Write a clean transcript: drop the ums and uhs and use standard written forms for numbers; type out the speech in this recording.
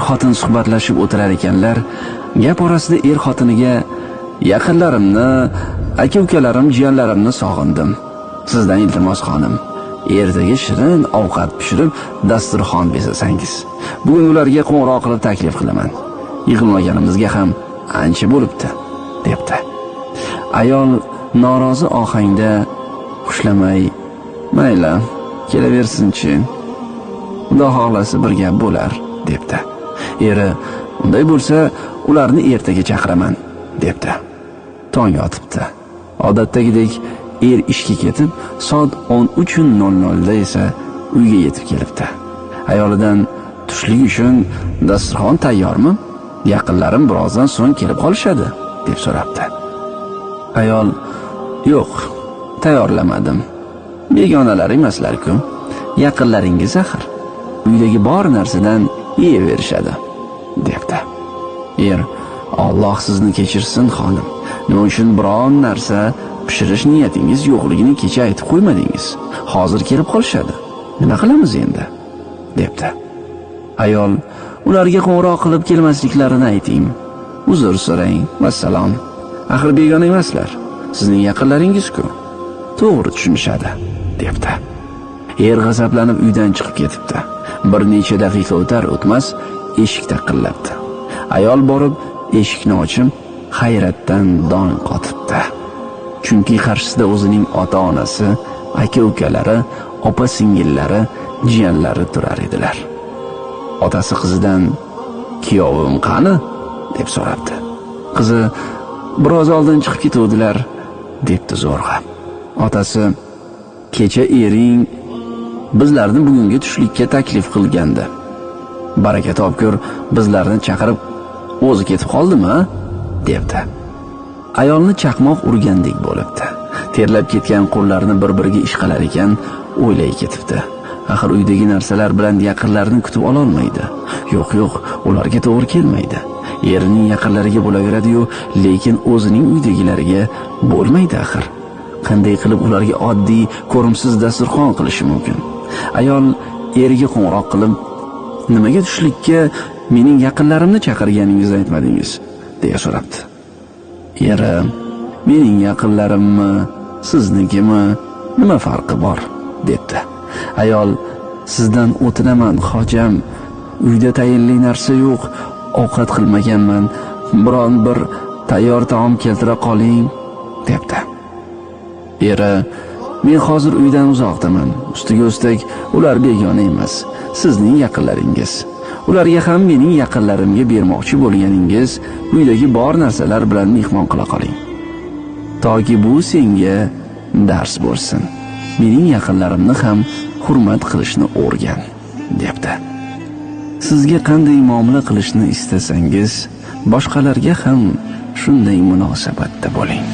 xotin suhbatlashib o'tirar ekanlar. Gap orasida xotiniga yaqinlarimni, aka-ukalarim, jiyanlarimni sog'indim. Sizdan iltimos xonim, ertaga shirin ovqat pishirib, dasturxon bezasangiz. Bugun ularga qo'ng'iroq qilib taklif qilaman. Yig'ilmaganimizga ham ancha bo'libdi, debdi. Ayol norozi ohangda xushlamay, mayli, kelaversin-chi. Xudo xohlasa bir gap bo'lar, debdi. Eri, unday bo'lsa, ularni ertaga chaqiraman, debdi. Tong otibdi. Odatdagidek ishga ketib, soat 13:00 da esa uyga yetib kelibdi. Ayolidan tushlik uchun dasturxon tayyormi? Yaqinlarim birozdan so'ng kelib qolishadi, deb so'rabdi. Ayol, yo'q, tayyorlamadim. Begonalar emaslar-ku, yaqinlaringiz axir. Uydagi bor narsadan yeyaverishadi, debdi. Alloh sizni kechirsin xonim. Nima uchun biron narsa pishirish niyatingiz yo'qligini kecha aytib qo'ymadingiz? Hozir kelib qolishadi. Nima qilamiz endi? debdi. Ayol, ularga qo'ng'iroq qilib kelmasliklarini ayting. Uzr so'rang, vassalom. Axir begona emaslar. Sizning yaqinlaringiz-ku. To'g'ri tushunishadi, debdi. G'azablanib uydan chiqib ketibdi. Bir necha daqiqa o'tar-o'tmas eshik taqillabdi. Ayol borib eshikni ochib, hayratdan dong qotibdi. Chunki qarshisida o'zining ota-onasi, aka-ukalari, opa-singillari, jiyanlari turar edilar. Otasi qizidan, "Kuyovim qani?" deb so'rabdi. Qizi, "Biroz oldin chiqib ketuvdilar", debdi zo'rg'a. Otasi, "Kecha ering bizlarni bugungi tushlikka taklif qilgandi. Baraka topkur, bizlarni chaqirib o'zi ketib qoldimi?" debdi. Ayolni chaqmoq urgandek bo'libdi. Terlab ketgan qo'llarini bir-biriga ishqalar ekan, o'ylay ketibdi. Axir uydagi narsalar bilan yaqinlarini kutib ola olmaydi. Yo'q, ularga to'g'ri kelmaydi. Erining yaqinlariga bo'laveradi-yu, lekin o'zining uydagilariga bo'lmaydi axir. Qanday qilib ularga oddiy, ko'rimsiz dasturxon qilishi mumkin? Ayol eriga qo'ng'iroq qilib, "Nimaga tushlikka mening yaqinlarimni chaqirganingizni aytmadingiz?" deya so'rabdi. Eri, "Mening yaqinlarimmi, siznikimi, nima farqi bor?" debdi. Ayol, "Sizdan o'tinaman, hojam. Uyda tayinli narsa yo'q, ovqat qilmaganman. Biron bir tayyor taom keltira qoling", debdi. Eri, "Men hozir uydan uzoqdaman. Ustiga ustak, ular begona emas, sizning yaqinlaringiz. Ularga ham mening yaqinlarimga bermoqchi bo'lganingiz uydagi bor narsalar bilan mehmon qila qoling. Toki bu senga dars bo'lsin. Mening yaqinlarimni ham hurmat qilishni o'rgan", debdi. Sizga qanday muomala qilishni istasangiz, boshqalarga ham shunday munosabatda bo'ling.